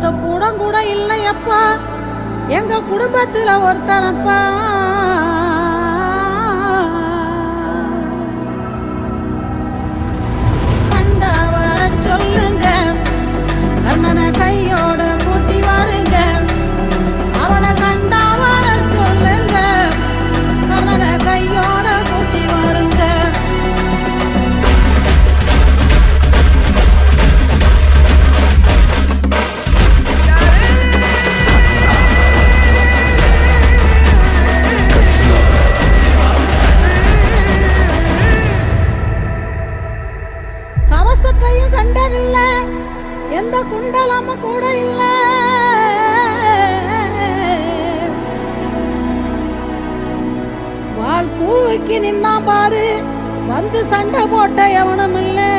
ஒத்த கூடம் கூட இல்லையப்பா, எங்க குடும்பத்துல ஒருத்தனப்பா. கண்டா வர சொல்லுங்க, கண்ணனை கையோட கூட்டி வாருங்க. அவனை கண்டா வர சொல்லுங்க, கண்ணனை கையோட கூட்டி வாருங்க. கவசத்தையும் கண்டதில்ல, எந்த குண்டலமும் கூட இல்ல. வாள் தூக்கி நின்னா பாரு, வந்து சண்டை போட்ட எவனும் இல்லை.